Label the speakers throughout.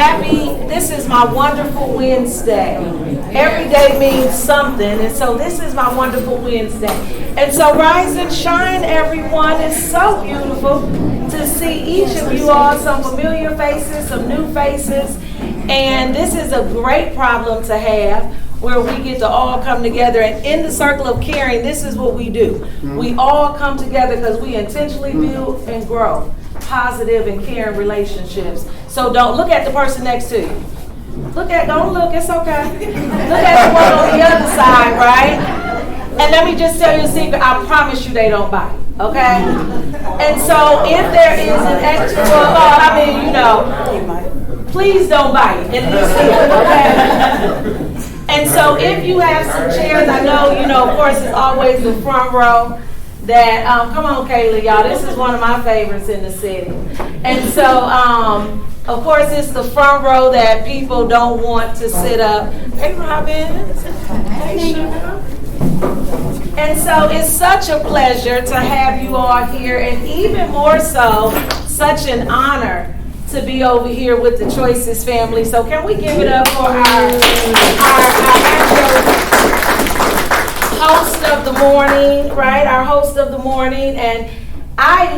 Speaker 1: This is my wonderful Wednesday. Every day means something, and so this is my wonderful Wednesday. And so rise and shine, everyone. It's so beautiful to see each of you all, some familiar faces, some new faces. And this is a great problem to have, where we get to all come together. And in the circle of caring, this is what we do. We all come together because we intentionally build and grow positive and caring relationships. So don't look at the person next to you. Don't look, it's okay. Look at the one on the other side, right? And let me just tell you a secret, I promise you they don't bite, okay? And so if there is an extra thought, please don't bite in this field, okay? And so if you have some chairs, I know, of course, it's always the front row. That come on, Kayla, y'all. This is one of my favorites in the city. And so, of course, it's the front row that people don't want to sit up. Hey, Robin. Hey, Sugar. And so, it's such a pleasure to have you all here, and even more so, such an honor to be over here with the Choices family. So, can we give it up for our host of the morning, right? Our host of the morning. And I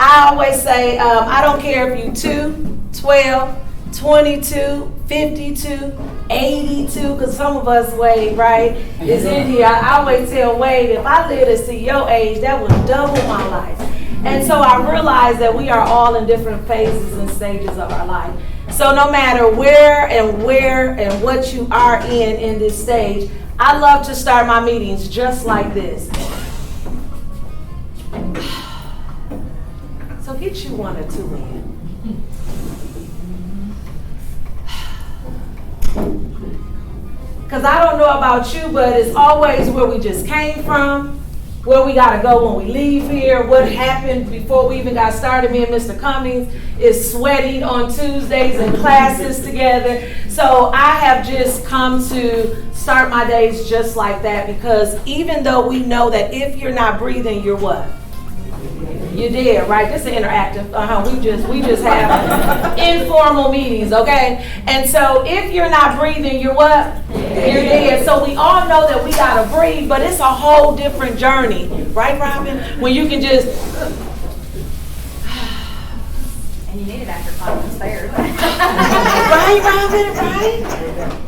Speaker 1: always say, I don't care if you 2, 12, 22, 52, 82, because some of us, Wade, right, is in here. I always tell Wade, if I lived to see your age, that would double my life. And so I realize that we are all in different phases and stages of our life. So no matter where and what you are in this stage, I love to start my meetings just like this. So get you 1 or 2 in. Because I don't know about you, but it's always where we just came from, where we got to go when we leave here, what happened before we even got started. Me and Mr. Cummings is sweating on Tuesdays in classes together. So I have just come to start my days just like that, because even though we know that if you're not breathing, you're what? You're dead, right? This is interactive. We just have informal meetings, okay? And so if you're not breathing, you're what? You're dead. So we all know that we gotta breathe, but it's a whole different journey, right, Robin? When you can just.
Speaker 2: And you need it after climbing the stairs.
Speaker 1: Right, Robin, right?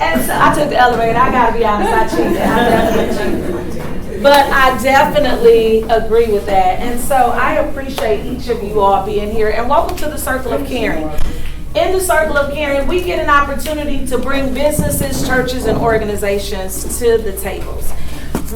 Speaker 1: And so I took the elevator. I gotta be honest, I definitely cheated. But I definitely agree with that. And so I appreciate each of you all being here. And welcome to the Circle of Caring. In the Circle of Caring, we get an opportunity to bring businesses, churches, and organizations to the tables.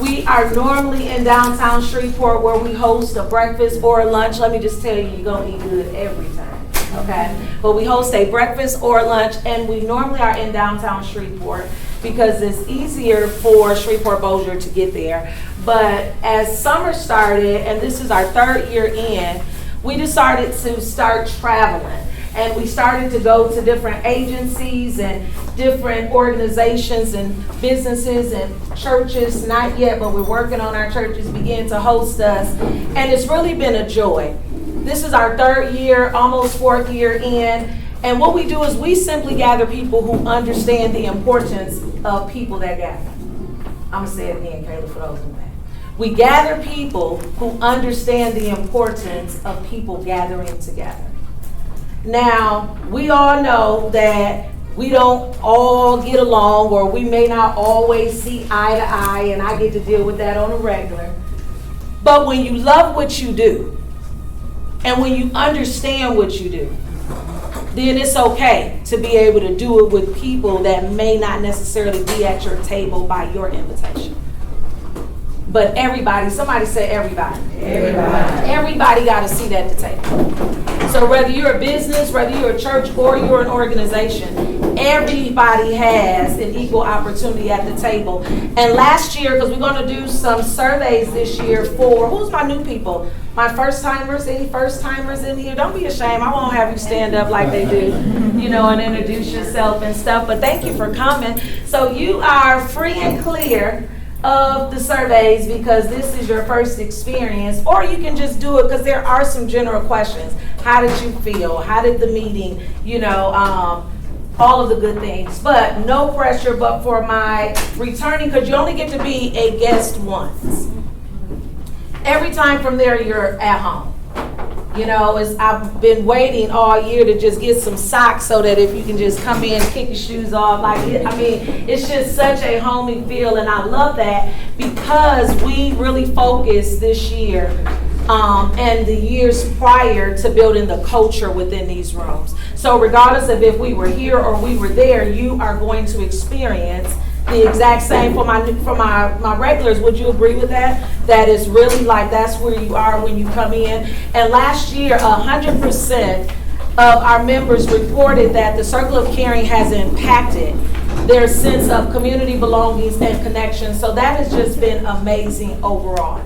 Speaker 1: We are normally in downtown Shreveport, where we host a breakfast or a lunch. Let me just tell you, you're going to eat good every time, okay? But we host a breakfast or lunch, and we normally are in downtown Shreveport because it's easier for Shreveport-Bossier to get there. But as summer started, and this is our 3rd year in, we decided to start traveling. And we started to go to different agencies and different organizations and businesses and churches, not yet, but we're working on our churches, begin to host us. And it's really been a joy. This is our 3rd year, almost 4th year in. And what we do is we simply gather people who understand the importance of people that gather. I'm going to say it again, Kayla, for those who know. We gather people who understand the importance of people gathering together. Now, we all know that we don't all get along, or we may not always see eye to eye, and I get to deal with that on a regular. But when you love what you do, and when you understand what you do, then it's okay to be able to do it with people that may not necessarily be at your table by your invitation. But everybody, somebody say everybody. Everybody got a seat at the table. So whether you're a business, whether you're a church, or you're an organization, everybody has an equal opportunity at the table. And last year, because we're going to do some surveys this year for, who's my new people? My first timers, any first timers in here? Don't be ashamed. I won't have you stand up like they do, and introduce yourself and stuff. But thank you for coming. So you are free and clear of the surveys because this is your first experience, or you can just do it because there are some general questions. How did you feel? How did the meeting, all of the good things. But no pressure, but for my returning, because you only get to be a guest once. Every time from there, you're at home. I've been waiting all year to just get some socks so that if you can just come in, kick your shoes off. It's just such a homey feel, and I love that because we really focused this year and the years prior to building the culture within these rooms. So regardless of if we were here or we were there, you are going to experience the exact same for my regulars. Would you agree with that? That is really that's where you are when you come in. And last year, 100% of our members reported that the Circle of Caring has impacted their sense of community belongings and connection. So that has just been amazing overall.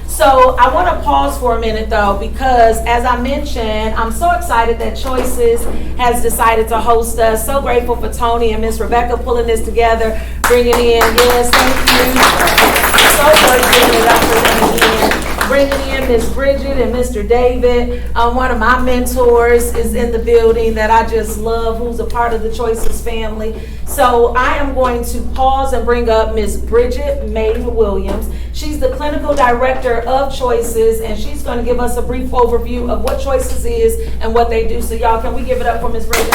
Speaker 1: So I want to pause for a minute though, because as I mentioned, I'm so excited that Choices has decided to host us. So grateful for Tony and Miss Rebecca pulling this together, bringing in, yes, thank you. So grateful that I'm bringing in Miss Bridget and Mr. David. One of my mentors is in the building that I just love, who's a part of the Choices family. So I am going to pause and bring up Miss Bridget May Williams. She's the clinical director of Choices, and she's going to give us a brief overview of what Choices is and what they do. So y'all, can we give it up for Miss Bridget?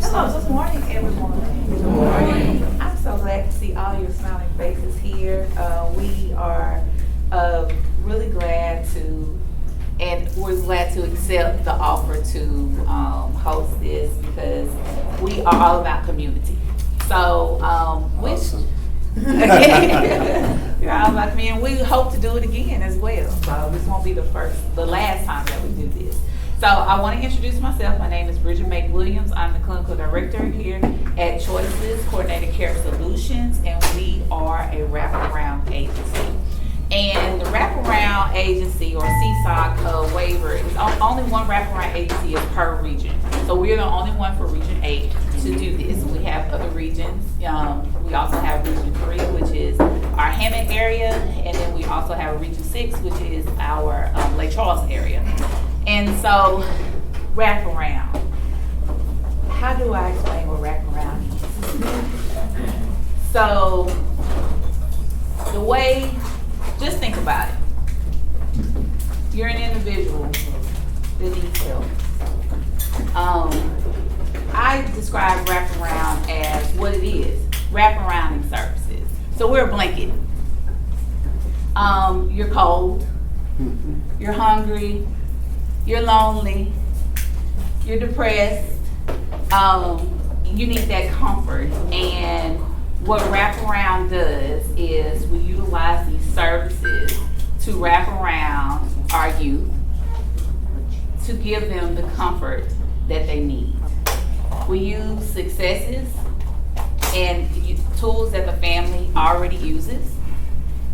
Speaker 3: Hello, good morning, everyone. Good morning. I'm so glad to see all your smiling faces here. We are really glad we're glad to accept the offer to host this because we are all about community. So, we're all about community. We hope to do it again as well. So this won't be the last time that we do this. So I want to introduce myself. My name is Bridget May Williams. I'm the clinical director here at Choices Coordinated Care Solutions, and we are a wraparound agency. And the wraparound agency, or CoC waiver, is only one wraparound agency is per region. So we're the only one for Region 8 to do this. We have other regions. We also have Region 3, which is our Hammond area, and then we also have Region 6, which is our Lake Charles area. And so, wraparound. How do I explain what wraparound is? So, just think about it. You're an individual that needs help. I describe wraparound as what it is, wraparounding services. So we're a blanket. You're cold, you're hungry, you're lonely, you're depressed, you need that comfort. And what wraparound does is we utilize these services to wrap around our youth to give them the comfort that they need. We use successes and tools that the family already uses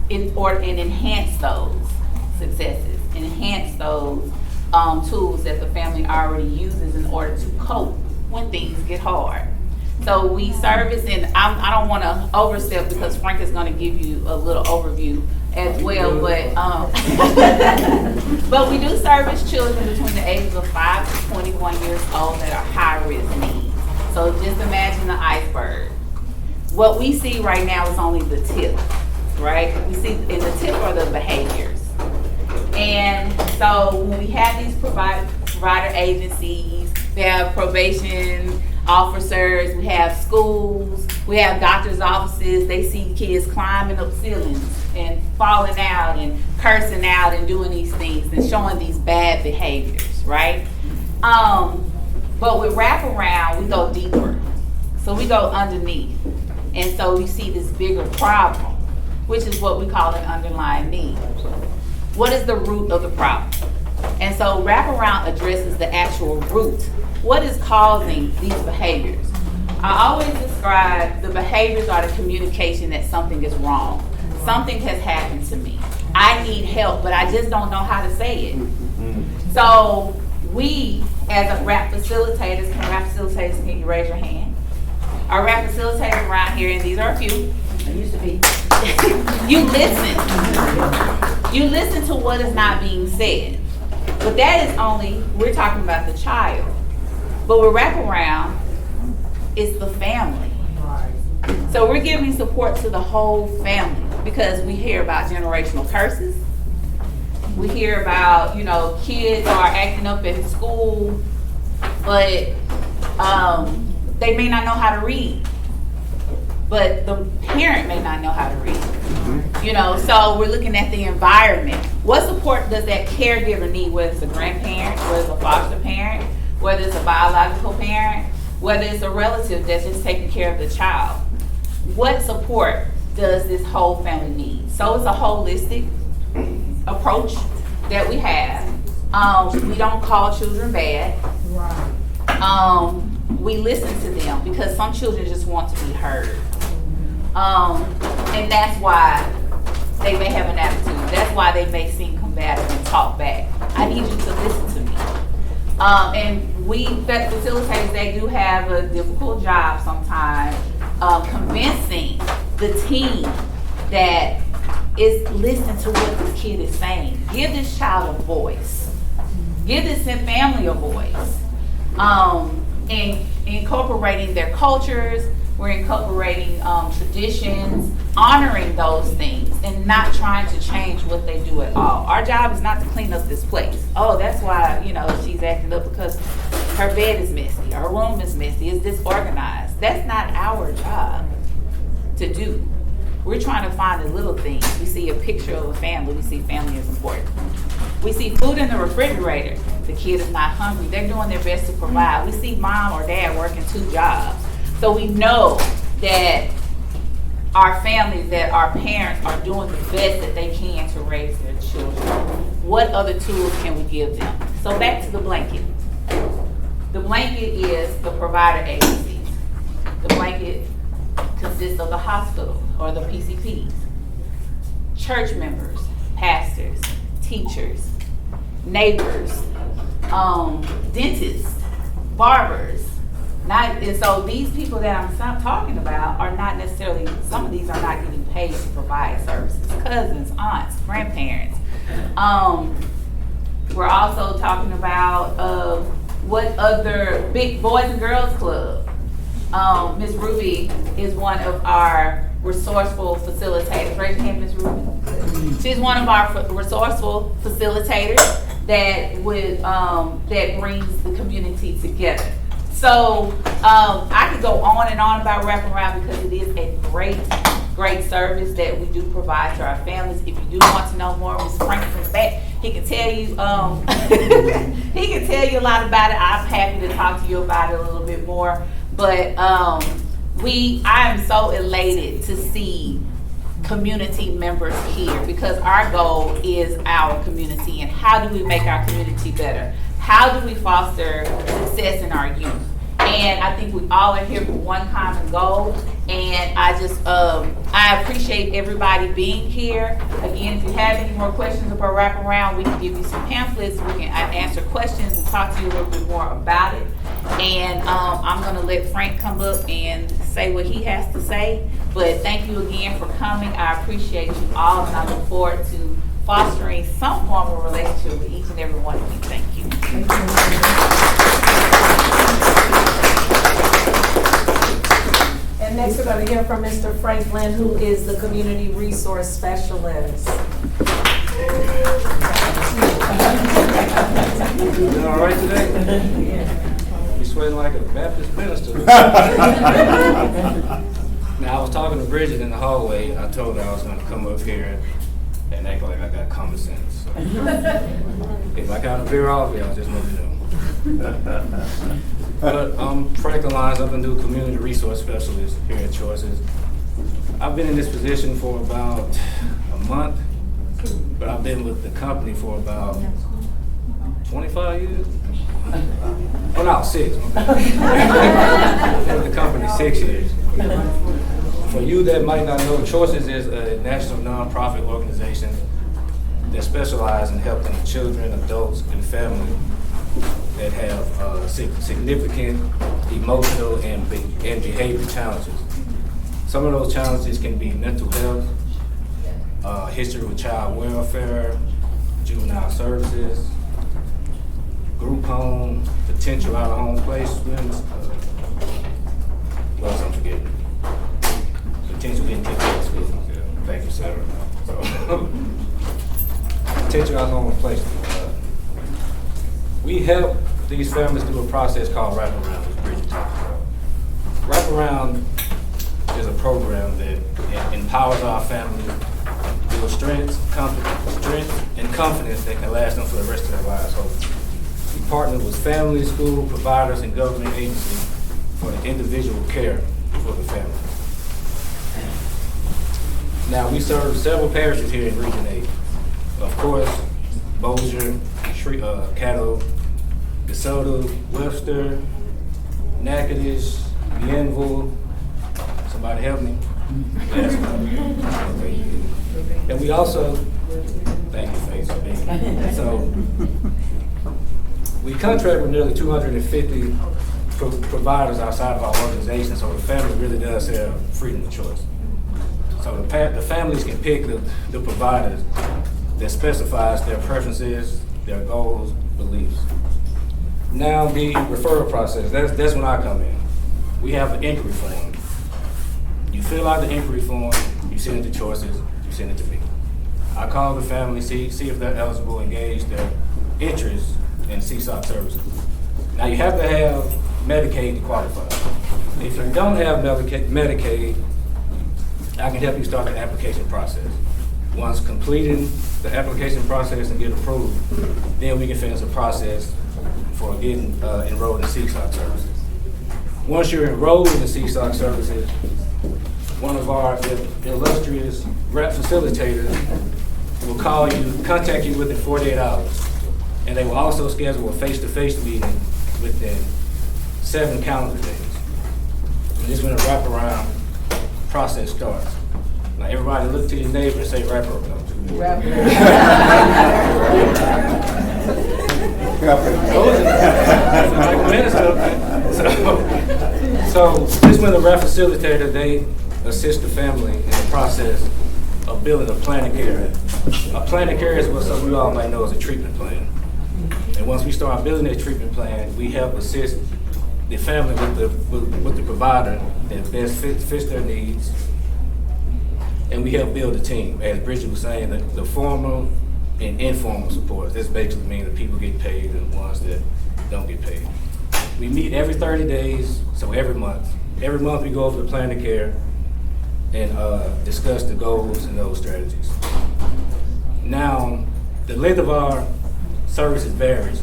Speaker 3: and enhance those successes, enhance those tools that the family already uses in order to cope when things get hard. So we service, and I don't want to overstep because Frank is going to give you a little overview as well, but we do service children between the ages of 5 to 21 years old that are high-risk needs. So just imagine the iceberg. What we see right now is only the tip, right? We see in the tip are the behaviors. And so when we have these provider agencies, we have probation officers, we have schools, we have doctors' offices, they see kids climbing up ceilings and falling out and cursing out and doing these things and showing these bad behaviors, right? But with wraparound, we go deeper. So we go underneath. And so you see this bigger problem, which is what we call an underlying need. What is the root of the problem? And so wraparound addresses the actual root. What is causing these behaviors? I always describe the behaviors are the communication that something is wrong. Something has happened to me. I need help, but I just don't know how to say it. So we, as a RAP facilitators, can you raise your hand? Our RAP facilitators around here, and these are a few, there used to be, you listen. You listen to what is not being said. But that is only, we're talking about the child. But with wraparound, it's the family. So we're giving support to the whole family because we hear about generational curses. We hear about, kids are acting up in school, but they may not know how to read. But the parent may not know how to read. So we're looking at the environment. What support does that caregiver need, whether it's a grandparent, whether it's a foster parent, whether it's a biological parent, whether it's a relative that's just taking care of the child? What support does this whole family need? So it's a holistic approach that we have. We don't call children bad. We listen to them because some children just want to be heard. And that's why they may have an attitude. That's why they may seem combative and talk back. I need you to listen to me. And we, facilitators, they do have a difficult job sometimes convincing the team that is listening to what this kid is saying. Give this child a voice. Give this family a voice. And incorporating their cultures, we're incorporating traditions, honoring those things, and not trying to change what they do at all. Our job is not to clean up this place. Oh, that's why, she's acting up because her bed is messy, her room is messy, it's disorganized. That's not our job to do. We're trying to find the little things. We see a picture of a family, we see family is important. We see food in the refrigerator. The kid is not hungry. They're doing their best to provide. We see mom or dad working 2 jobs. So we know that our families, that our parents are doing the best that they can to raise their children. What other tools can we give them? So back to the blanket. The blanket is the provider agencies. The blanket consists of the hospital or the PCPs, church members, pastors, teachers, neighbors, dentists, barbers. And so these people that I'm talking about are not necessarily, some of these are not getting paid to provide services. Cousins, aunts, grandparents. We're also talking about what other big Boys and Girls Club. Ms. Ruby is one of our resourceful facilitators. Raise your hand, Ms. Ruby. She's one of our resourceful facilitators that brings the community together. So I could go on and on about wraparound because it is a great service that we do provide to our families. If you do want to know more, Mr. Frank's in the back. He can tell you he can tell you a lot about it. I'm happy to talk to you about it a little bit more. But I am so elated to see community members here because our goal is our community and how do we make our community better? How do we foster success in our youth? And I think we all are here for one common goal. And I appreciate everybody being here. Again, if you have any more questions about wraparound, we can give you some pamphlets. We can answer questions and talk to you a little bit more about it. And I'm going to let Frank come up and say what he has to say. But thank you again for coming. I appreciate you all, and I look forward to fostering some form of relationship with each and every one of you. Thank you.
Speaker 1: And next we're going to hear from Mr. Franklin, who is the Community Resource Specialist.
Speaker 4: Doing all right today? You sweating like a Baptist minister. Now, I was talking to Bridget in the hallway. I told her I was going to come up here and act like I got common sense. So, if I kind of veer off, y'all just let me know. But I'm Franklin Lyons. I'm the new Community Resource Specialist here at Choices. I've been in this position for about a month, but I've been with the company for about 25 years. Oh no, 6. I've been with the company 6 years. For you that might not know, Choices is a national nonprofit organization that specializes in helping children, adults, and families that have significant emotional and behavior challenges. Some of those challenges can be mental health, history with child welfare, juvenile services, group home, potential out-of-home placements. What else I'm forgetting? Potential getting kicked out of school. Yeah, thank you, Sarah. So, potential out-of-home placement. We help these families through a process called wraparound, which Bridget talked about. Wraparound is a program that empowers our families to build strength and confidence that can last them for the rest of their lives. So we partner with families, school providers, and government agencies for the individual care for the family. Now, we serve several parishes here in Region 8. Of course, Bossier, Caddo, DeSoto, Webster, Natchitoches, Bienville. Somebody help me? Yes. Okay. And we also, thank you, Faith. So, we contract with nearly 250 providers outside of our organization, so the family really does have freedom of choice. So the families can pick the providers that specifies their preferences, their goals, beliefs. Now the referral process, that's when I come in. We have an inquiry form. You fill out the inquiry form, you send it to choices, you send it to me. I call the family, see if they're eligible, engage their interest in CoC services. Now you have to have Medicaid to qualify. If you don't have Medicaid, I can help you start the application process. Once completing the application process and get approved, then we can finish the process for getting enrolled in CoC services. Once you're enrolled in the CoC services, one of our illustrious rep facilitators will contact you within 48 hours. And they will also schedule a face-to-face meeting within 7 calendar days. And this is when the wraparound process starts. Now everybody look to your neighbor and say wraparound. So this is when the rep facilitator, they assist the family in the process of building a plan of care. A plan of care is what some of you all might know as a treatment plan. And once we start building that treatment plan, we help assist the family with the provider that best fits their needs. And we help build a team. As Bridget was saying, the formal and informal support. This basically means that people get paid and the ones that don't get paid. We meet every 30 days, so every month. Every month we go over the plan of care and discuss the goals and those strategies. Now, the length of our services varies,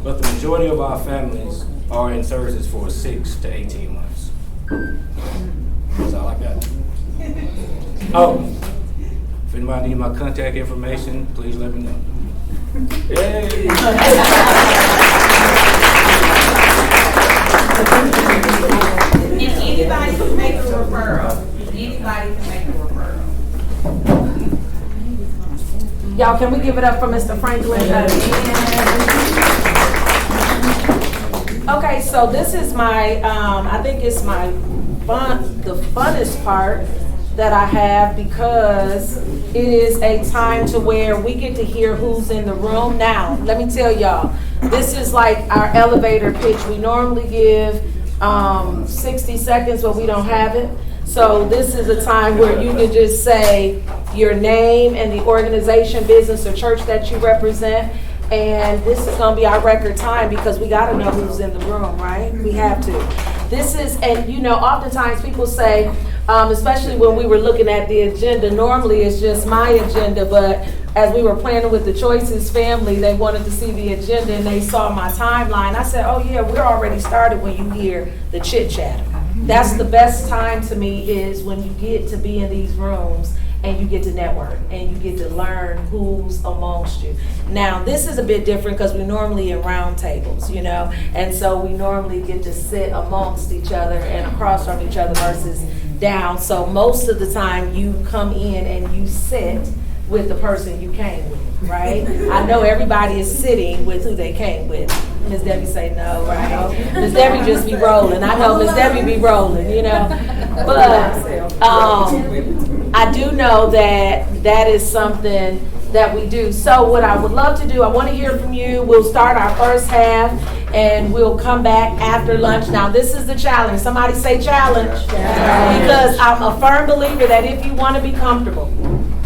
Speaker 4: but the majority of our families are in services for 6 to 18 months. That's all I got. Oh, if anybody needs my contact information, please let me know. Yay!
Speaker 1: And anybody can make a referral. Anybody can make a referral. Y'all, can we give it up for Mr. Franklin? Okay, so this is my, I think it's my the funnest part that I have, because it is a time to where we get to hear who's in the room. Now, let me tell y'all, this is like our elevator pitch. We normally give 60 seconds, but we don't have it. So this is a time where you can just say your name and the organization, business, or church that you represent. And this is gonna be our record time, because we gotta know who's in the room, right? We have to. This is, and you know, oftentimes people say, especially when we were looking at the agenda, normally it's just my agenda, but as we were planning with the Choices family, they wanted to see the agenda and they saw my timeline. I said, oh yeah, we're already started when you hear the chit chat. That's the best time to me, is when you get to be in these rooms and you get to network and you get to learn who's amongst you. Now, this is a bit different because we're normally in round tables, you know, and so we normally get to sit amongst each other and across from each other versus down. So most of the time you come in and you sit with the person you came with, right? I know everybody is sitting with who they came with. Miss Debbie say no, right? Miss Debbie just be rolling. I know Miss Debbie be rolling, you know. But I do know that that is something that we do. So what I would love to do, I want to hear from you. We'll start our first half and we'll come back after lunch. Now, this is the challenge. Somebody say challenge. Because I'm a firm believer that if you want to be comfortable,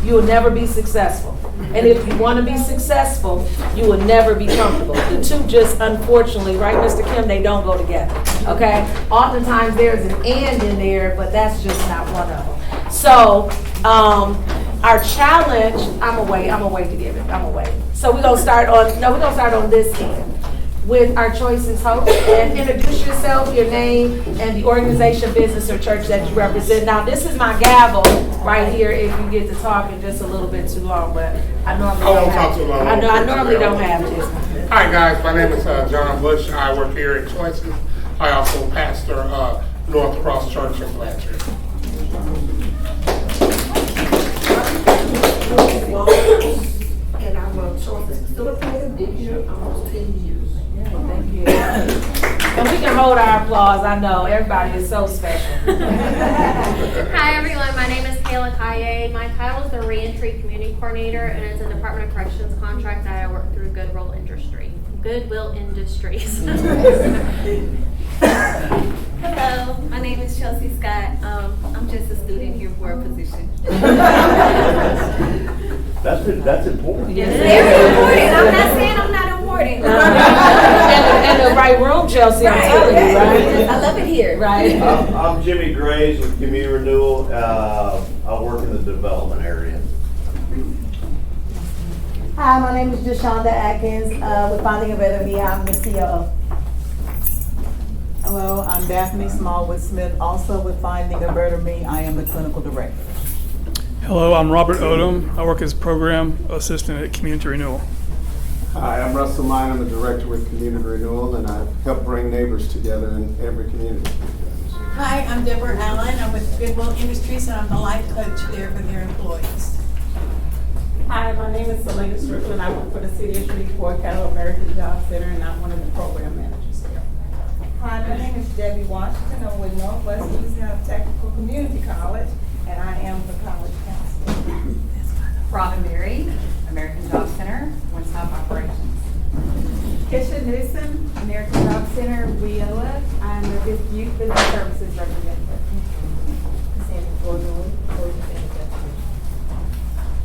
Speaker 1: you will never be successful. And if you want to be successful, you will never be comfortable. The two just, unfortunately, right, Mr. Kim, they don't go together, okay? Oftentimes there's an and in there, but that's just not one of them. So, our challenge, I'm gonna wait to give it, So we're gonna start on this end with our choices host, and introduce yourself, your name, and the organization, business, or church that you represent. Now, this is my gavel right here if you get to talking just a little bit too long, but I normally don't have to. I normally don't have to.
Speaker 5: Hi guys, my name is John Bush. I work here at Choices. I also pastor North Cross Church in Blanchard.
Speaker 6: And I'm a Choices facilitator, been here almost 10 years.
Speaker 1: Thank you. And we can hold our applause. I know everybody is so special.
Speaker 7: Hi everyone, my name is Kayla Kaye. My title is the Reentry Community Coordinator, and it's a Department of Corrections contract that I work through Goodwill Industries.
Speaker 8: Hello, my name is Chelsea Scott. I'm just a student here for a position.
Speaker 9: That's important.
Speaker 8: It's very important. I'm not saying I'm not important.
Speaker 1: And the right room, Chelsea, I'm telling you, right?
Speaker 8: I love it here.
Speaker 1: Right.
Speaker 9: I'm Jimmy Graves with Community Renewal. I work in the development area.
Speaker 10: Hi, my name is Jashonda Atkins with Finding a Better Me. I'm the COO.
Speaker 11: Hello, I'm Daphne Smallwood Smith, also with Finding a Better Me. I am the clinical director.
Speaker 12: Hello, I'm Robert Odom. I work as program assistant at Community Renewal.
Speaker 13: Hi, I'm Russell Mine. I'm a director with Community Renewal, and I help bring neighbors together in every community.
Speaker 14: Hi, I'm Deborah Allen. I'm with Goodwill Industries, and I'm the life coach there for their employees.
Speaker 15: Hi, my name is Selena Strickland. I work for the City of Shreveport Cattle American Job Center, and I'm one of the program managers there.
Speaker 16: Hi, my name is Debbie Washington. I'm with Northwest Louisiana Technical Community College, and I am the college counselor.
Speaker 2: Robin Berry, American Job Center, One Stop Operations.
Speaker 17: Kisha Newsom, American Job Center, WIOA. I'm a Youth Business Services representative. Cassandra Gordon,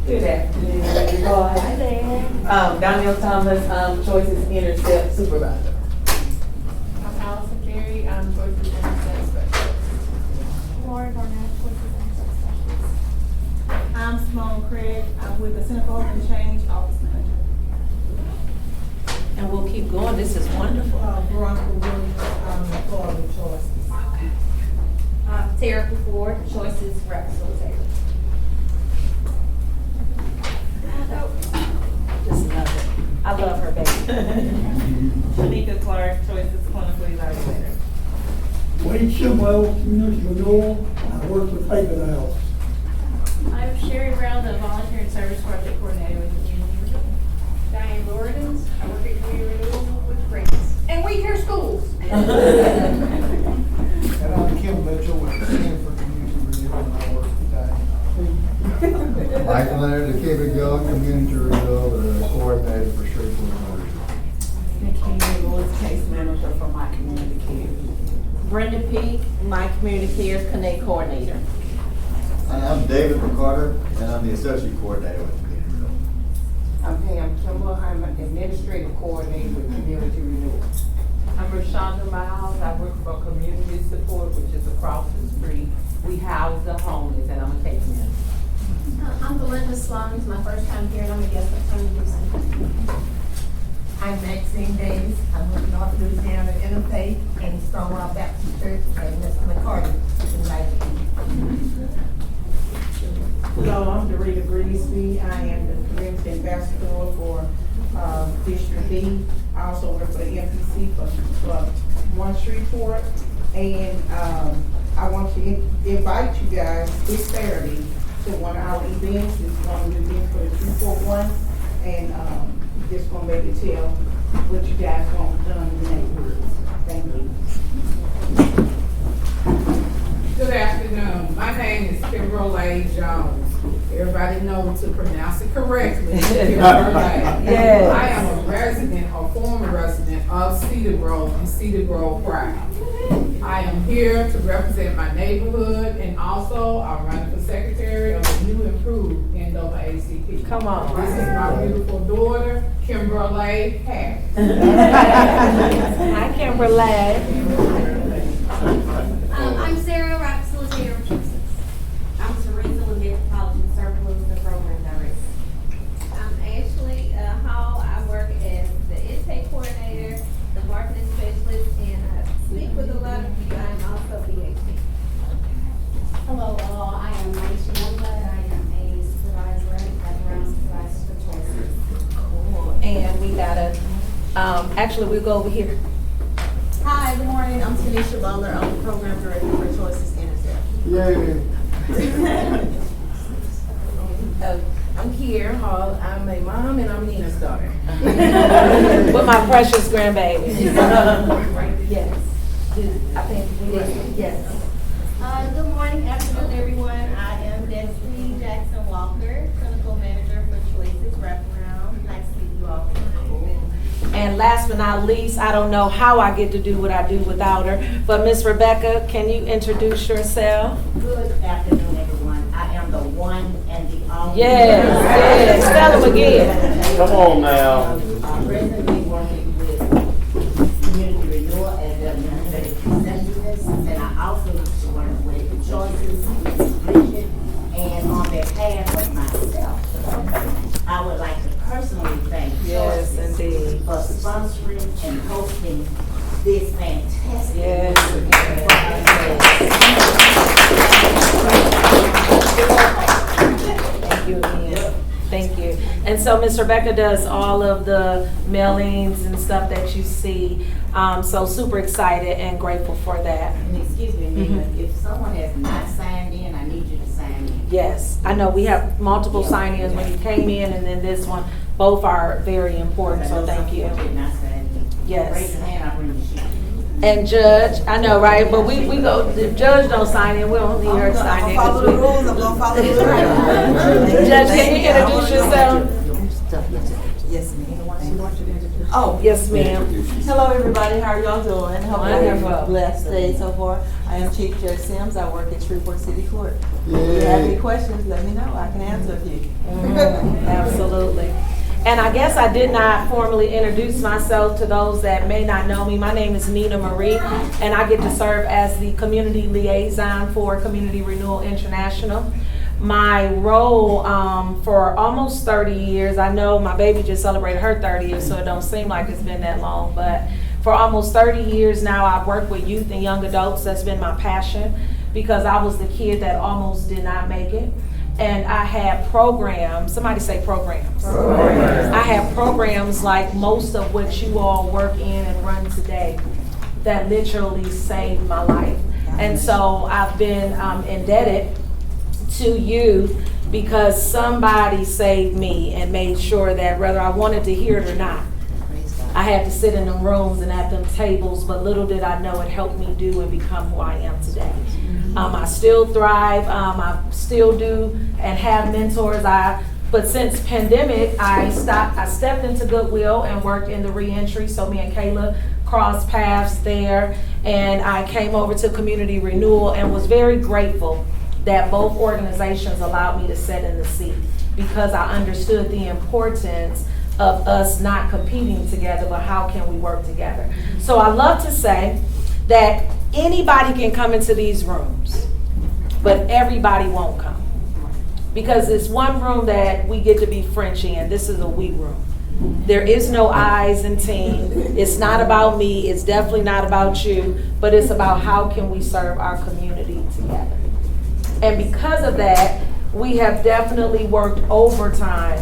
Speaker 18: Good afternoon, everyone.
Speaker 17: Hi there.
Speaker 18: Danielle Thomas, Choices Intercept Supervisor.
Speaker 17: I'm Allison Berry. I'm Choices Intercept Specialist.
Speaker 7: Laura Garnett, Choices Intercept Specialist.
Speaker 16: I'm Simone Craig. I'm with the Center for Hope and Change Office Manager.
Speaker 1: And we'll keep going. This is wonderful.
Speaker 16: Veronica Williams, I'm employed with Choices.
Speaker 7: Tara Ford, Choices Representative.
Speaker 1: Just love it. I love her, baby.
Speaker 15: Shanika Clark, Choices Clinical Evaluator.
Speaker 19: Wade Shimwell, Community Renewal. I work with Haven House.
Speaker 7: I'm Sherry Brown, the Volunteer and Service Project Coordinator with Community Renewal. Diane Gordon, I work at Community Renewal with Grants. And we hear schools.
Speaker 19: And I'm Kim Mitchell with Stanford Community Renewal, and I work with Diane.
Speaker 20: Michael Leonard, the Cape Gill Community Renewal, the coordinator for Shreveport.
Speaker 11: Nikki Lewis, case manager for My Community Care.
Speaker 6: Brenda Peak, My Community Care Connect Coordinator.
Speaker 20: I'm David McCarter, and I'm the associate coordinator with Community Renewal.
Speaker 6: I'm Pam Kimball. I'm an administrative coordinator with Community Renewal.
Speaker 15: I'm Rashonda Miles. I work for Community Support, which is across the street. We house the homeless, and I'm a case manager.
Speaker 7: I'm Belinda Sloan. It's my first time here, and I'm a guest of Tony Houston.
Speaker 6: I'm Maxine Davis. I'm with North Louisiana Interfaith and Stonewall Baptist Church, and Mr. McCarty invited me.
Speaker 16: Hello, I'm Dorita Grigsby. I am the community ambassador for District B. I also work for the MPC for One Shreveport. And I want to invite you guys this Saturday to one of our events. It's one of the events for the 241. And just gonna maybe tell what you guys want done in the neighborhoods. Thank you.
Speaker 15: Good afternoon. My name is Kimberly
Speaker 21: Kimberly Jones. Everybody knows to pronounce it correctly. Kimberly.
Speaker 10: Yes.
Speaker 21: I am a resident or former resident of Cedar Grove and Cedar Grove proud. I am here to represent my neighborhood, and also I'm running for secretary of the new improved NAACP.
Speaker 1: Come on.
Speaker 21: This is my beautiful daughter, Kimberly Harris.
Speaker 1: Hi, Kimberly.
Speaker 22: I'm Sarah, right facilitator of Choices. I'm Teresa with Metropolitan Surplus, the program director. I'm Ashley Hall. I work as the intake coordinator, the marketing specialist, and I speak with a lot of you. I'm also BHP.
Speaker 23: Hello, I am Maisha Youngblood. I am a supervisor, background supervisor for Choices.
Speaker 1: Cool. And we gotta, actually, we'll go over here.
Speaker 24: Hi, good morning. I'm Tanisha Butler. I'm the program director for Choices Intercept.
Speaker 25: I'm Kiera Hall. I'm a mom and I'm Nina's daughter.
Speaker 1: With my precious grandbaby.
Speaker 24: Yes. I think we did. Yes.
Speaker 22: Good morning, afternoon, everyone. I am Destiny Jackson Walker, clinical manager for Choices Wraparound. Nice to meet you all.
Speaker 1: And last but not least, I don't know how I get to do what I do without her, but Miss Rebecca, can you introduce yourself?
Speaker 26: Good afternoon, everyone. I am the one and the only.
Speaker 1: Yes, spell them again.
Speaker 9: Come on now.
Speaker 26: I'm presently working with Community Renewal as the administrative receptionist, and I also used to work with Choices, with Bridget, and on behalf of myself, I would like to personally thank
Speaker 1: Yes,
Speaker 26: Choices
Speaker 1: indeed.
Speaker 26: for sponsoring and hosting this fantastic
Speaker 1: Thank you again. Thank you. And so Miss Rebecca does all of the mailings and stuff that you see. So super excited and grateful for that.
Speaker 26: And excuse me, Nina, if someone has not signed in, I need you to sign in.
Speaker 1: Yes, I know we have multiple sign-ins when you came in, and then this one. Both are very important, so thank you. Yes.
Speaker 26: Raise your hand, I'll bring the sheet.
Speaker 1: And Judge, I know, right? But we go, if Judge don't sign in, we don't need her to sign in.
Speaker 27: Follow the rules, I'm gonna follow the rules.
Speaker 1: Judge, can you introduce yourself?
Speaker 27: Yes, ma'am.
Speaker 1: Oh, yes, ma'am.
Speaker 28: Hello, everybody. How are y'all doing? Hope you have
Speaker 1: Wonderful.
Speaker 28: a blessed day so far. I am Chief Judge Sims. I work at Shreveport City Court. If you have any questions, let me know. I can answer a few.
Speaker 1: Absolutely. And I guess I did not formally introduce myself to those that may not know me. My name is Nina Marie, and I get to serve as the community liaison for Community Renewal International. My role for almost 30 years, I know my baby just celebrated her 30 years, so it don't seem like it's been that long, but for almost 30 years now, I've worked with youth and young adults. That's been my passion, because I was the kid that almost did not make it. And I had programs, somebody say programs. I had programs like most of what you all work in and run today that literally saved my life. And so I've been indebted to you because somebody saved me and made sure that whether I wanted to hear it or not, I had to sit in them rooms and at them tables, but little did I know it helped me do and become who I am today. I still thrive, I still do and have mentors. But since pandemic, I stepped into Goodwill and worked in the reentry. So me and Kayla crossed paths there, and I came over to Community Renewal and was very grateful that both organizations allowed me to sit in the seat, because I understood the importance of us not competing together, but how can we work together. So I love to say that anybody can come into these rooms, but everybody won't come. Because it's one room that we get to be French in. This is a we room. There is no I's in team. It's not about me. It's definitely not about you. But it's about how can we serve our community together. And because of that, we have definitely worked overtime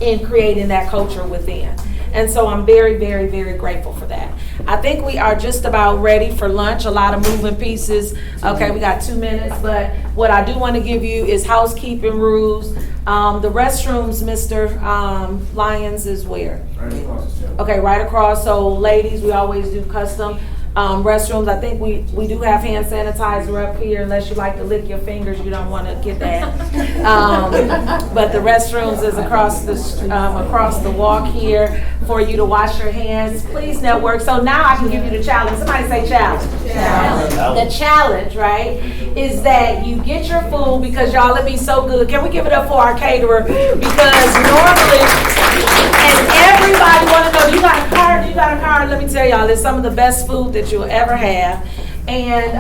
Speaker 1: in creating that culture within. And so I'm very, very, very grateful for that. I think we are just about ready for lunch. A lot of moving pieces. Okay, we got 2 minutes, but what I do want to give you is housekeeping rules. The restrooms, Mr. Lyons, is where?
Speaker 4: Right across the
Speaker 1: Okay, right across. So ladies, we always do custom restrooms. I think we do have hand sanitizer up here, unless you like to lick your fingers, you don't want to get that. But the restrooms is across the walk here for you to wash your hands. Please network. So now I can give you the challenge. Somebody say challenge. The challenge, right, is that you get your food, because y'all, it be so good. Can we give it up for our caterer? Because normally, and everybody want to know, you got a card? You got a card? Let me tell y'all, it's some of the best food that you'll ever have. And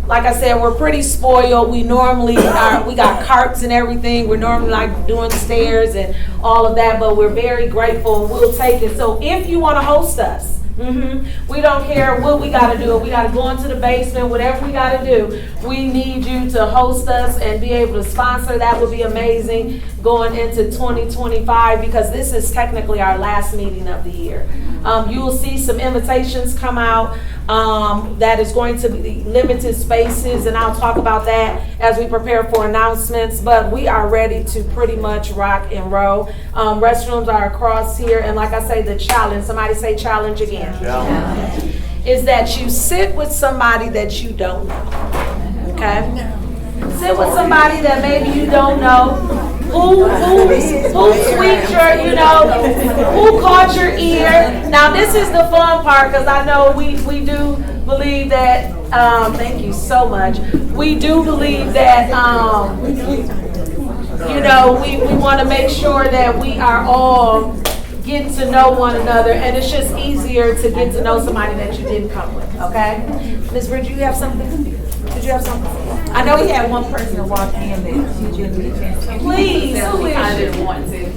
Speaker 1: like I said, we're pretty spoiled. We normally we got carts and everything. We're normally like doing stairs and all of that, but we're very grateful. We'll take it. So if you want to host us, we don't care what we got to do. We got to go into the basement, whatever we got to do. We need you to host us and be able to sponsor. That would be amazing going into 2025, because this is technically our last meeting of the year. You will see some invitations come out. That is going to be limited spaces, and I'll talk about that as we prepare for announcements. But we are ready to pretty much rock and roll. Restrooms are across here, and like I say, the challenge, somebody say challenge again. Challenge. Is that you sit with somebody that you don't know. Okay? Sit with somebody that maybe you don't know. Who tweaked your, who caught your ear. Now this is the fun part, because I know we do believe that, thank you so much. We do believe that, we want to make sure that we are all getting to know one another, and it's just easier to get to know somebody that you didn't come with, okay? Ms. Bridget, you have something? Did you have something? I know we had one person that walked in that she didn't get a chance to. Please, who is
Speaker 15: I
Speaker 1: she?
Speaker 15: didn't want to.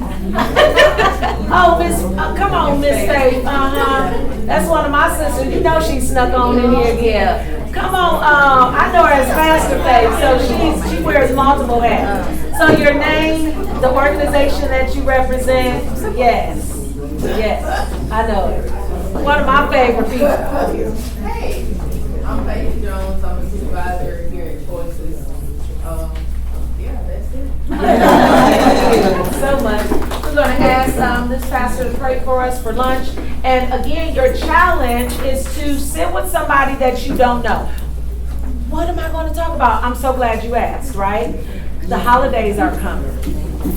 Speaker 1: Oh, Miss, come on, Miss Faith. That's one of my sisters. You know she snuck on in here again. Come on, I know her as Pastor Faith, so she wears multiple hats. So your name, the organization that you represent, yes, I know it. One of my favorite people.
Speaker 21: Hey, I'm Faith Jones. I'm a supervisor here at Choices. That's it.
Speaker 1: Thank you so much. We're going to ask this pastor to pray for us for lunch. And again, your challenge is to sit with somebody that you don't know. What am I going to talk about? I'm so glad you asked, right? The holidays are coming.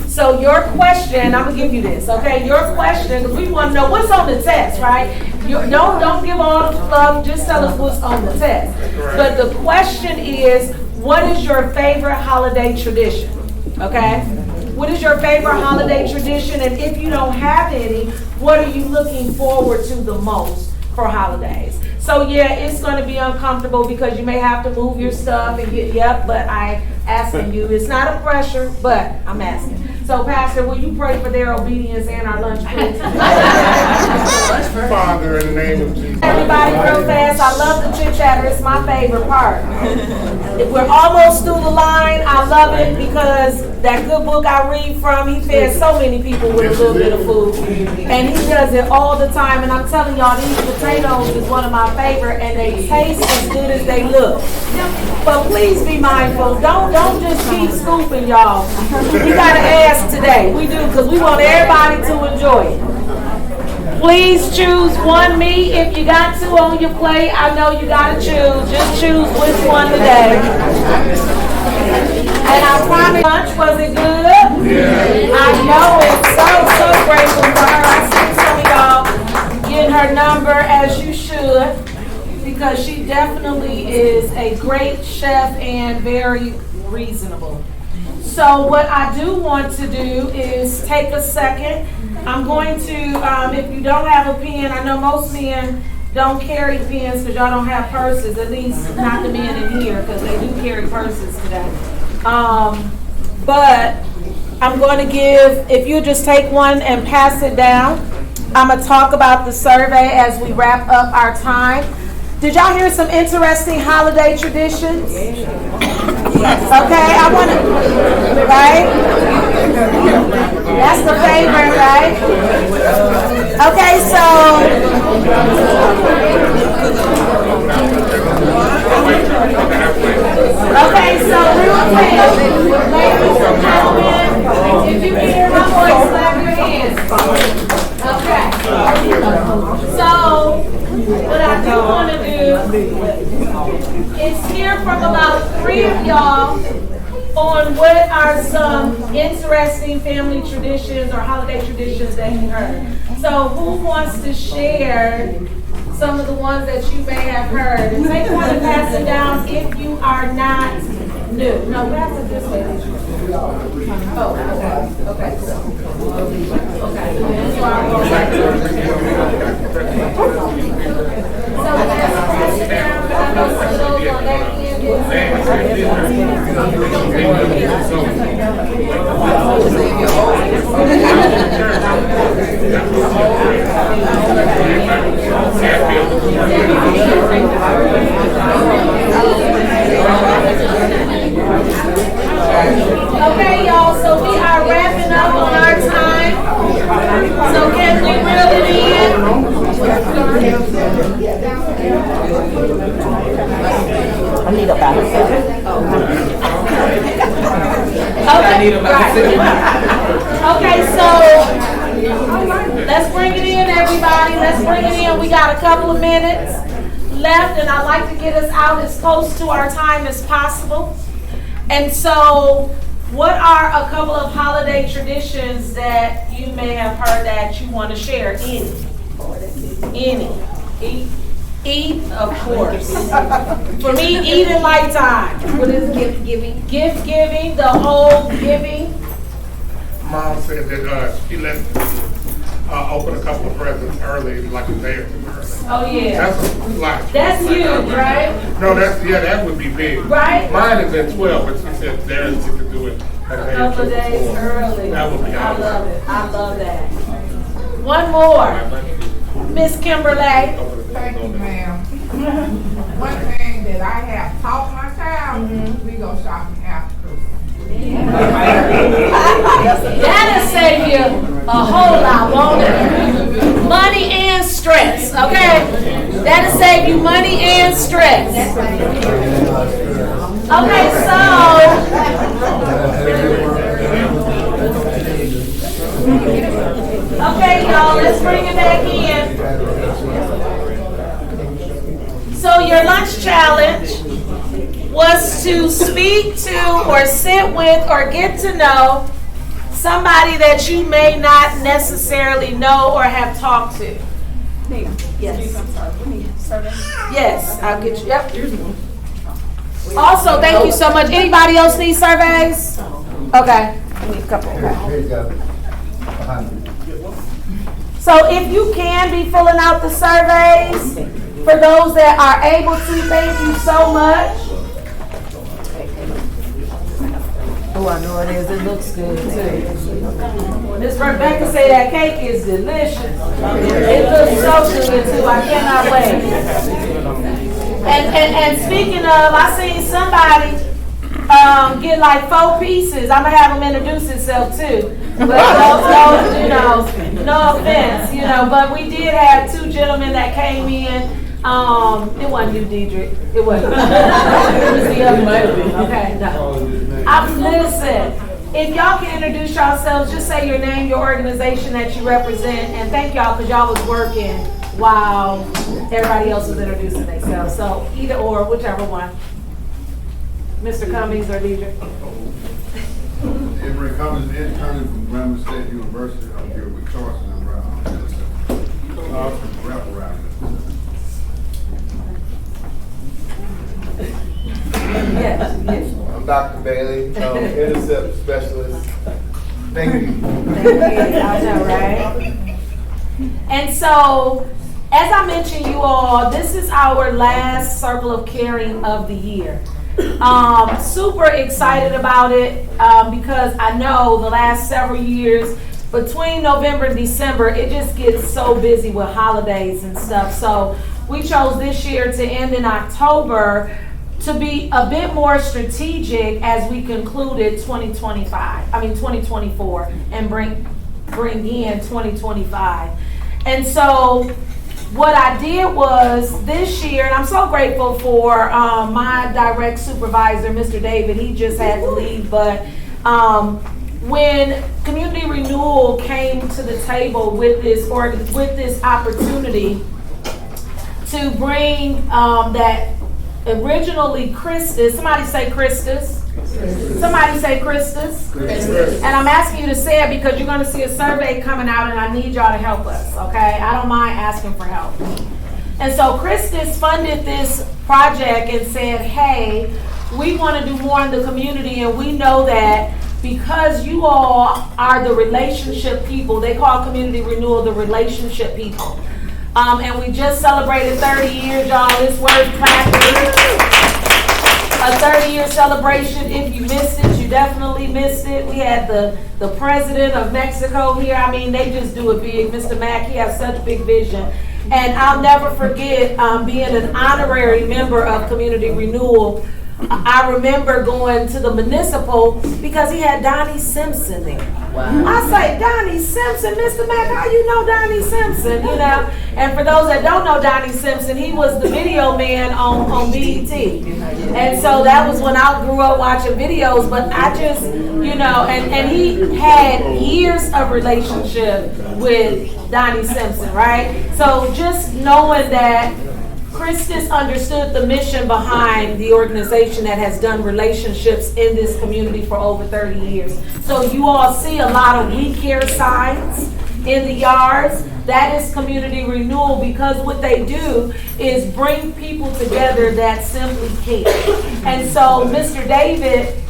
Speaker 1: So your question, I'm going to give you this, okay? Your question, because we want to know what's on the test, right? Don't give all the fluff, just tell us what's on the test. But the question is, what is your favorite holiday tradition? Okay? What is your favorite holiday tradition? And if you don't have any, what are you looking forward to the most for holidays? So yeah, it's going to be uncomfortable because you may have to move your stuff and but I asking you, it's not a pressure, but I'm asking. So Pastor, will you pray for their obedience and our lunch, please?
Speaker 2: Father, in the name of Jesus.
Speaker 1: Everybody real fast, I love the chit chatter, it's my favorite part. If we're almost through the line, I love it because that good book I read from, he fed so many people with a little bit of food. And he does it all the time, and I'm telling y'all, these potatoes is one of my favorite, and they taste as good as they look. But please be mindful, don't just keep scooping, y'all. We gotta ask today, we do, because we want everybody to enjoy it. Please choose one meat if you got two on your plate. I know you gotta choose. Just choose which one today. And I promise, lunch, was it good? Yeah. I know it's so grateful for her. I see some of y'all getting her number, as you should, because she definitely is a great chef and very reasonable. So what I do want to do is take a second. I'm going to, if you don't have a pen, I know most men don't carry pens because y'all don't have purses, at least not the men in here, because they do carry purses today. But I'm going to give, if you just take one and pass it down, I'm going to talk about the survey as we wrap up our time. Did y'all hear some interesting holiday traditions? Okay, I want to, right? That's the favorite, right? Okay, so, real quick, ladies and gentlemen, if you can hear my voice, clap your hands. Okay. So, what I do want to do is hear from about 3 of y'all on what are some interesting family traditions or holiday traditions that you heard. So who wants to share some of the ones that you may have heard? And take one and pass it down if you are not new. No, pass it this way. Oh, okay. Okay. So I'll go back. So let's pass it down. I know some of those on that end. Okay, y'all, so we are wrapping up on our time. So can we reel it in?
Speaker 28: I need a balance.
Speaker 1: Okay, so let's bring it in, everybody. Let's bring it in. We got a couple of minutes left, and I'd like to get us out as close to our time as possible. And so, what are a couple of holiday traditions that you may have heard that you want to share? Any. Eat, of course. For me, eat in lifetime. What is gift giving? Gift giving, the whole giving.
Speaker 2: Mom said that she let open a couple of presents early, like a day or two early.
Speaker 1: Oh yeah. That's huge, right?
Speaker 2: No, that would be big.
Speaker 1: Right?
Speaker 2: Mine is at 12, but she said there she could do it a day
Speaker 1: A couple of days early.
Speaker 2: That would be
Speaker 1: I
Speaker 2: awesome.
Speaker 1: love it. I love that. One more. Miss Kimberly.
Speaker 21: Thank you, ma'am. One thing that I have taught my child, we go shopping after Christmas.
Speaker 1: That'll save you a whole lot, won't it? Money and stress, okay? That'll save you money and stress. Okay, so okay, y'all, let's bring it back in. So your lunch challenge was to speak to or sit with or get to know somebody that you may not necessarily know or have talked to. Yes. Yes, I'll get you. Yep. Also, thank you so much. Anybody else need surveys? Okay. I need a couple. So if you can be filling out the surveys, for those that are able to, thank you so much. Oh, I know it is. It looks good too. Miss Rebecca say that cake is delicious. It looks so good too. I cannot wait. And speaking of, I seen somebody get like 4 pieces. I'm gonna have them introduce himself too. But those, you know, no offense, you know. But we did have 2 gentlemen that came in. It wasn't you, Deidre. It wasn't. It was the other two. Okay, no. Listen, if y'all can introduce yourselves, just say your name, your organization that you represent, and thank y'all because y'all was working while everybody else was introducing themselves. So either or, whichever one. Mr. Cummings or Deidre.
Speaker 3: Emory Cummings, intern from Grambling State University. I'm here with Charles and I'm around.
Speaker 1: Yes.
Speaker 5: I'm Dr. Bailey, intercept specialist. Thank you.
Speaker 1: Thank you. I know, right? And so, as I mentioned, you all, this is our last Circle of Caring of the year. Super excited about it because I know the last several years, between November and December, it just gets so busy with holidays and stuff. So we chose this year to end in October to be a bit more strategic as we concluded 2024, and bring in 2025. And so what I did was this year, and I'm so grateful for my direct supervisor, Mr. David. He just had to leave, but when Community Renewal came to the table with this opportunity to to bring that originally Christus. Somebody say Christus. Somebody say Christus. And I'm asking you to say it because you're going to see a survey coming out, and I need y'all to help us. Okay, I don't mind asking for help. And so Christus funded this project and said, hey, we want to do more in the community, and we know that because you all are the relationship people, they call community renewal the relationship people. And we just celebrated 30 years, y'all. It's worth clapping. A 30-year celebration. If you missed it, you definitely missed it. We had the president of Mexico here. I mean, they just do it big. Mr. Mack, he has such big vision. And I'll never forget being an honorary member of Community Renewal. I remember going to the municipal because he had Donnie Simpson there. Wow. I say, Donnie Simpson, Mr. Mack, how you know Donnie Simpson? You know, and for those that don't know Donnie Simpson, he was the video man on BET. And so that was when I grew up watching videos, but I just, you know, and he had years of relationship with Donnie Simpson, right? So just knowing that Christus understood the mission behind the organization that has done relationships in this community for over 30 years. So you all see a lot of we care signs in the yards. That is community renewal, because what they do is bring people together that simply care. And so Mr. David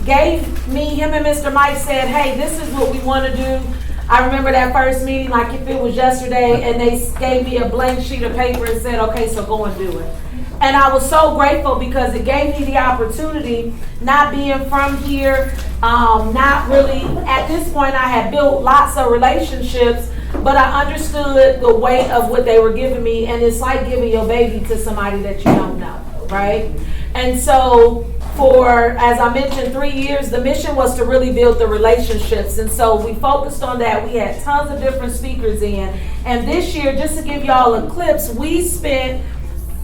Speaker 1: gave me, him and Mr. Mike said, hey, this is what we want to do. I remember that first meeting like if it was yesterday, and they gave me a blank sheet of paper and said, okay, so go and do it. And I was so grateful because it gave me the opportunity, not being from here, not really, at this point I had built lots of relationships, but I understood the weight of what they were giving me, and it's like giving your baby to somebody that you don't know, right? And so for, as I mentioned, 3 years, the mission was to really build the relationships. And so we focused on that. We had tons of different speakers in. And this year, just to give y'all a glimpse, we spent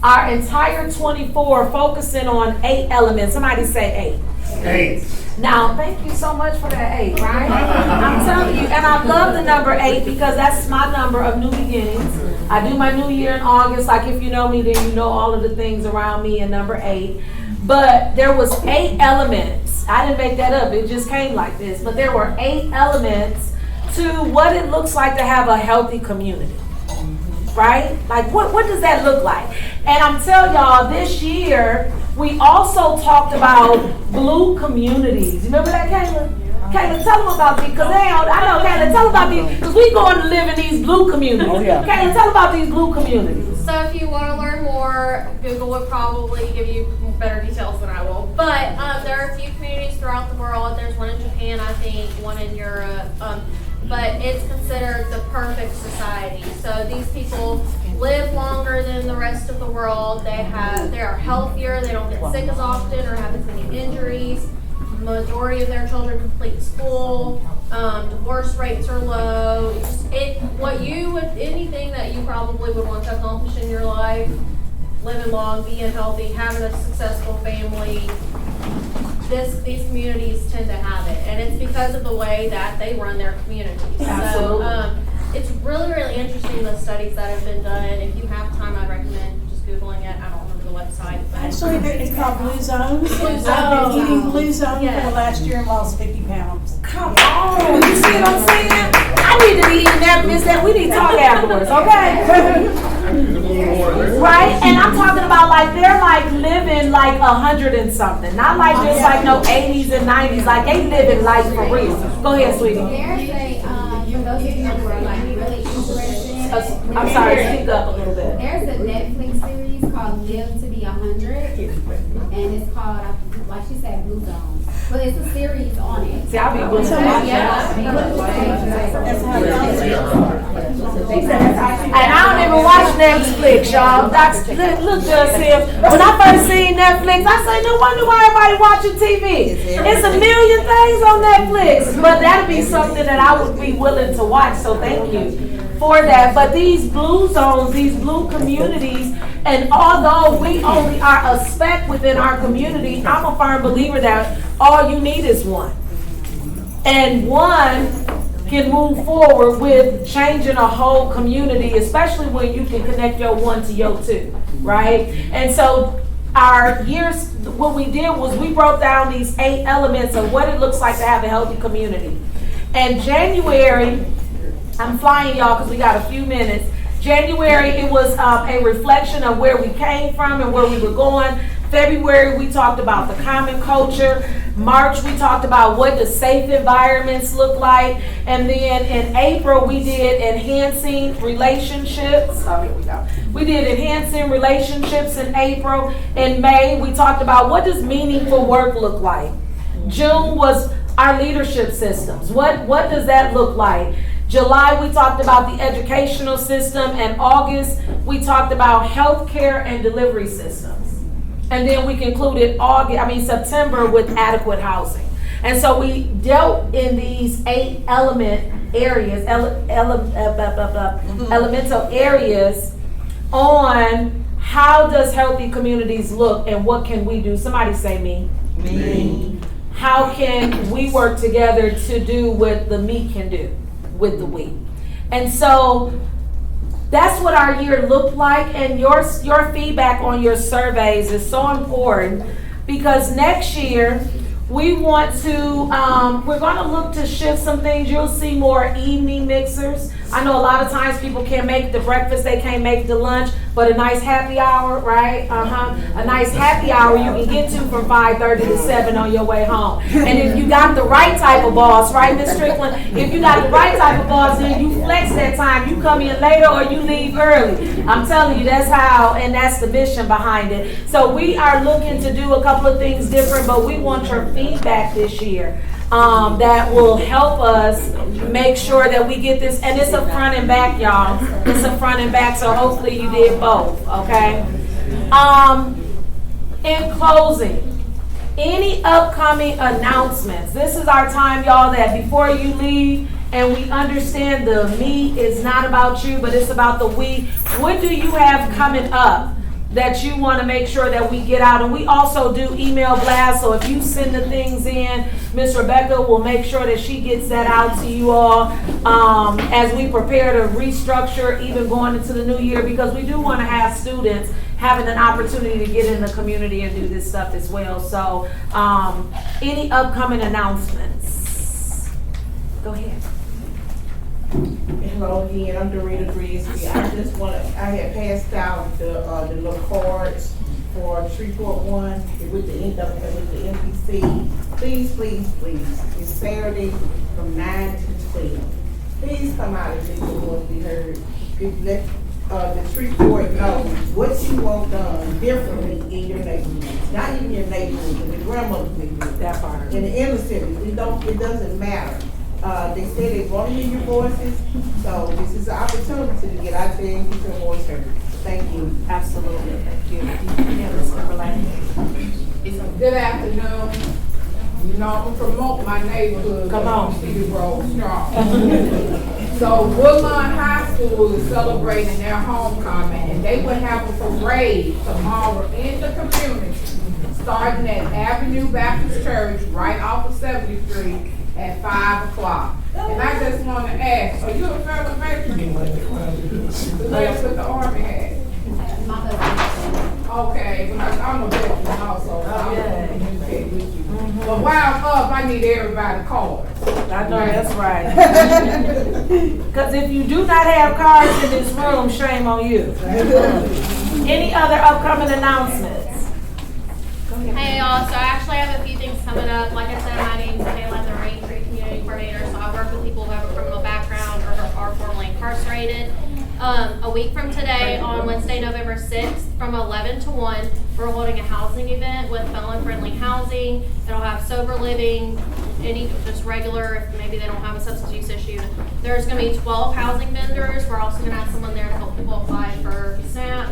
Speaker 1: our entire 24 focusing on 8 elements. Somebody say 8. 8. Now, thank you so much for that 8, right? I'm telling you, and I love the number 8 because that's my number of new beginnings. I do my new year in August. Like if you know me, then you know all of the things around me in number 8. But there was 8 elements. I didn't make that up. It just came like this. But there were 8 elements to what it looks like to have a healthy community. Right? Like what does that look like? And I'm telling y'all, this year, we also talked about blue communities. Remember that, Kayla? Kayla, tell them about these, because I know, Kayla, tell them about these, because we going to live in these blue communities. Oh, yeah. Kayla, tell them about these blue communities.
Speaker 7: So if you want to learn more, Google would probably give you better details than I will. But there are a few communities throughout the world. There's one in Japan, I think, one in Europe. But it's considered the perfect society. So these people live longer than the rest of the world. They are healthier. They don't get sick as often or have as many injuries. The majority of their children complete school. Divorce rates are low. Anything that you probably would want to accomplish in your life, living long, being healthy, having a successful family, these communities tend to have it, and it's because of the way that they run their communities.
Speaker 1: Absolutely.
Speaker 7: So it's really, really interesting, the studies that have been done. If you have time, I'd recommend just Googling it. I don't remember the website.
Speaker 8: Actually, it's called Blue Zones. I've been eating Blue Zone for the last year and lost 50 pounds.
Speaker 1: Come on, you see what I'm saying? I need to be eating that, Miss that. We need to talk afterwards, okay? Right? And I'm talking about like they're like living like 100 and something. Not like just like no 80s and 90s. Like they living life for real. Go ahead, sweetie.
Speaker 23: There's for those of you who are like really interested.
Speaker 1: I'm sorry, speak up a little bit.
Speaker 23: There's a Netflix series called Live to Be 100. And it's called, like she said, Blue Zone. But it's a series on it.
Speaker 1: See, I'll be blue. And I don't even watch Netflix, y'all. Look, just here. When I first seen Netflix, I said, no wonder why everybody watching TV. It's a million things on Netflix. But that'd be something that I would be willing to watch, so thank you for that. But these blue zones, these blue communities, and although we only are a speck within our community, I'm a firm believer that all you need is one. And one can move forward with changing a whole community, especially when you can connect your one to your two, right? And so our years, what we did was we broke down these 8 elements of what it looks like to have a healthy community. And January, I'm flying y'all because we got a few minutes. January, it was a reflection of where we came from and where we were going. February, we talked about the common culture. March, we talked about what the safe environments look like. And then in April, we did enhancing relationships. Oh, here we go. We did enhancing relationships in April. In May, we talked about what does meaningful work look like. June was our leadership systems. What does that look like? July, we talked about the educational system. And August, we talked about healthcare and delivery systems. And then we concluded September with adequate housing. And so we dealt in these 8 element areas, elemental areas on how does healthy communities look and what can we do? Somebody say me. Me. How can we work together to do what the me can do with the we? And so that's what our year looked like, and your feedback on your surveys is so important because next year we want to, we're going to look to shift some things. You'll see more evening mixers. I know a lot of times people can't make the breakfast, they can't make the lunch, but a nice happy hour, right? A nice happy hour you can get to from 5:30 to 7 on your way home. And if you got the right type of boss, right, Ms. Strickland? If you got the right type of boss, then you flex that time. You come in later or you leave early. I'm telling you, that's how, and that's the mission behind it. So we are looking to do a couple of things different, but we want your feedback this year. That will help us make sure that we get this, and it's a front and back, y'all. It's a front and back, so hopefully you did both, okay? In closing, any upcoming announcements? This is our time, y'all, that before you leave, and we understand the me is not about you, but it's about the we. What do you have coming up that you want to make sure that we get out? And we also do email blasts, so if you send the things in, Miss Rebecca will make sure that she gets that out to you all as we prepare to restructure even going into the new year, because we do want to have students having an opportunity to get in the community and do this stuff as well. So any upcoming announcements? Go ahead.
Speaker 16: Hello again, I'm Dorita Grigsby. I had passed out the little cards for Shreveport 1 with the NPC. Please, it's Saturday from 9 to 12. Please come out and let your voice be heard. Let the Shreveport know what you want done differently in your neighborhood. Not even your neighborhood, but the grandmother's neighborhood. That part. In the inner city, it doesn't matter. They say they want to hear your voices, so this is an opportunity to get out there and get your voice heard. Thank you.
Speaker 1: Absolutely. Thank you.
Speaker 21: Good afternoon. You know, I'm going to promote my neighborhood.
Speaker 1: Come on.
Speaker 21: City Road strong. So Woodlawn High School is celebrating their homecoming, and they will have a parade tomorrow in the community, starting at Avenue Baptist Church, right off of 70th Street, at 5 o'clock. And I just want to ask, are you a federal veteran? The lady with the Army hat. Okay, because I'm a veteran also, so I'm going to communicate with you. But while I'm up, I need everybody cards.
Speaker 1: I know that's right. Because if you do not have cards in this room, shame on you. Any other upcoming announcements?
Speaker 7: Hey y'all, so I actually have a few things coming up. Like I said, my name's Taylor, I'm the Rain Tree Community Coordinator, so I work with people who have a criminal background or are formerly incarcerated. A week from today, on Wednesday, November 6th, from 11 to 1, we're holding a housing event with felon-friendly housing. It'll have sober living, any just regular, if maybe they don't have a substance use issue. There's going to be 12 housing vendors. We're also going to have someone there to help people apply for SNAP.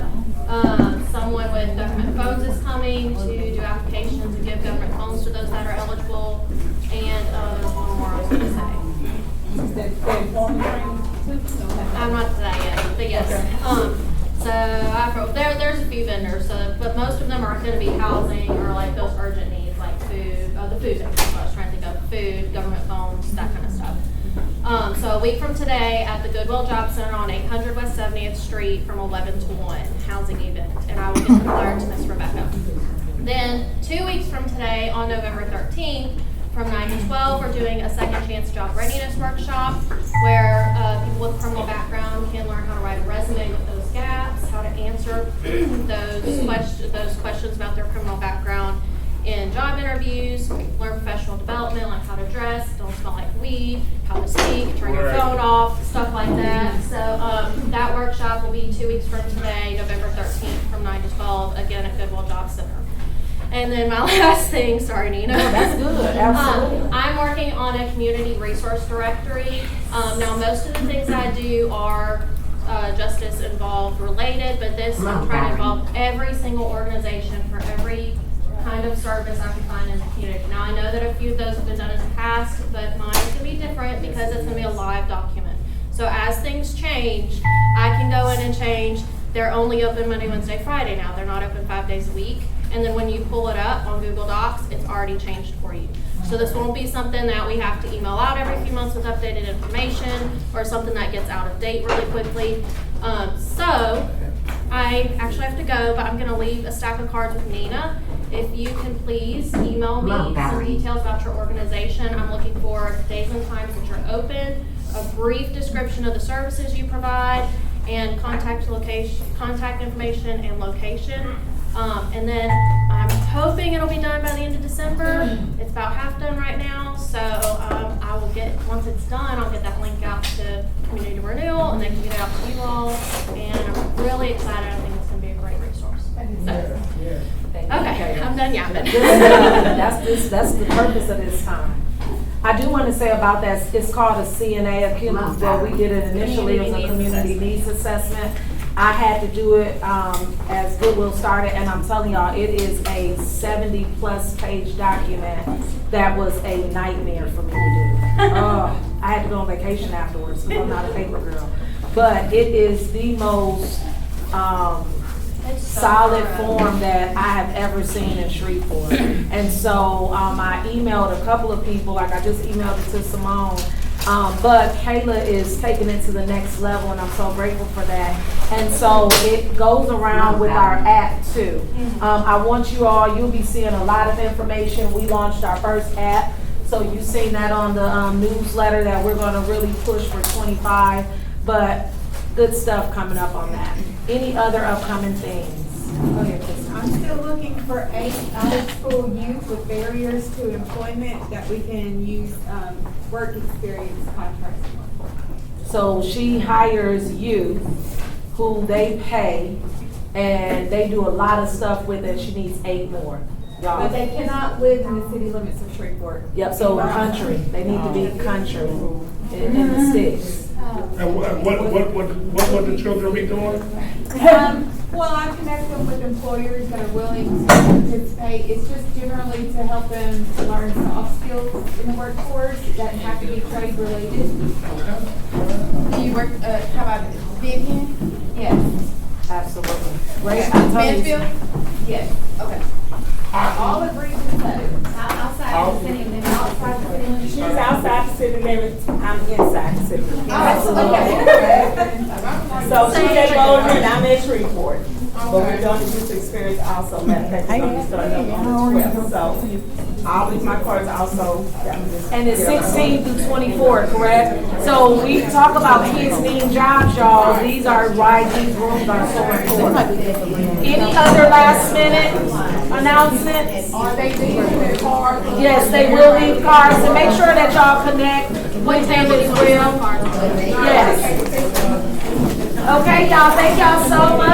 Speaker 7: Someone with government phones is coming to do applications and give government phones to those that are eligible. And there's one more I was going to say. I'm not to that yet, but yes. So there's a few vendors, but most of them are going to be housing or like those urgent needs like food, the food sector. I was trying to think of food, government phones, that kind of stuff. So a week from today at the Goodwill Job Center on 800 West 70th Street from 11 to 1, housing event, and I will get the flyer to Miss Rebecca. Then 2 weeks from today on November 13th from 9 to 12, we're doing a second chance job readiness workshop where people with criminal background can learn how to write a resume with those gaps, how to answer those questions about their criminal background in job interviews, learn professional development, like how to dress, don't smell like weed, how to speak, turn your phone off, stuff like that. So that workshop will be 2 weeks from today, November 13th from 9 to 12, again at Goodwill Job Center. And then my last thing, sorry Nina.
Speaker 1: No, that's good, absolutely.
Speaker 7: I'm working on a community resource directory. Now most of the things I do are justice involved related, but this I'm trying to involve every single organization for every kind of service I can find in the community. Now I know that a few of those have been done in the past, but mine is going to be different because it's going to be a live document. So as things change, I can go in and change. They're only open Monday, Wednesday, Friday now. They're not open 5 days a week. And then when you pull it up on Google Docs, it's already changed for you. So this won't be something that we have to email out every few months with updated information or something that gets out of date really quickly. So I actually have to go, but I'm going to leave a stack of cards with Nina. If you can please email me some details about your organization. I'm looking for days and times that you're open, a brief description of the services you provide, and contact information and location. And then I'm hoping it'll be done by the end of December. It's about half done right now, so I will get, once it's done, I'll get that link out to Community Renewal, and they can get it out to you all. And I'm really excited. I think it's going to be a great resource. So, okay, I'm done yapping.
Speaker 1: That's the purpose of this time. I do want to say about that, it's called a CNA, well, we did it initially, it was a community needs assessment. I had to do it as Goodwill started, and I'm telling y'all, it is a 70+ page document that was a nightmare for me to do. I had to go on vacation afterwards because I'm not a paper girl. But it is the most solid form that I have ever seen in Shreveport. And so I emailed a couple of people, like I just emailed it to Simone. But Kayla is taking it to the next level, and I'm so grateful for that. And so it goes around with our app too. I want you all, you'll be seeing a lot of information. We launched our first app, so you've seen that on the newsletter that we're going to really push for 25, but good stuff coming up on that. Any other upcoming things? Go ahead, Kristen.
Speaker 11: I'm still looking for 8 out-of-school youth with barriers to employment that we can use work experience contracts for.
Speaker 1: So she hires youth who they pay, and they do a lot of stuff with it. She needs 8 more.
Speaker 11: But they cannot live in the city limits of Shreveport.
Speaker 1: Yep, so country. They need to be country in the sticks.
Speaker 2: And what the children be doing?
Speaker 11: Well, I connect them with employers that are willing to participate. It's just generally to help them learn soft skills in the workforce that have to be trade related. Do you work, how about Vivian? Yes.
Speaker 1: Absolutely.
Speaker 11: Great. Mansfield? Yes. Okay. All agree with that.
Speaker 22: Outside the city limits. Outside the city limits.
Speaker 16: She's outside the city limits, I'm inside the city limits. So she's at Boulder and I'm at Shreveport. But we're doing the youth experience also, matter of fact, starting up on the 12th. So all of my cards also.
Speaker 1: And it's 16 through 24, correct? So we talk about kids needing jobs, y'all. These are why these rooms are so important. Any other last minute announcements?
Speaker 11: Are they leaving their cars?
Speaker 1: Yes, they will leave cards, and make sure that y'all connect with them as well. Yes. Okay, y'all, thank y'all so much.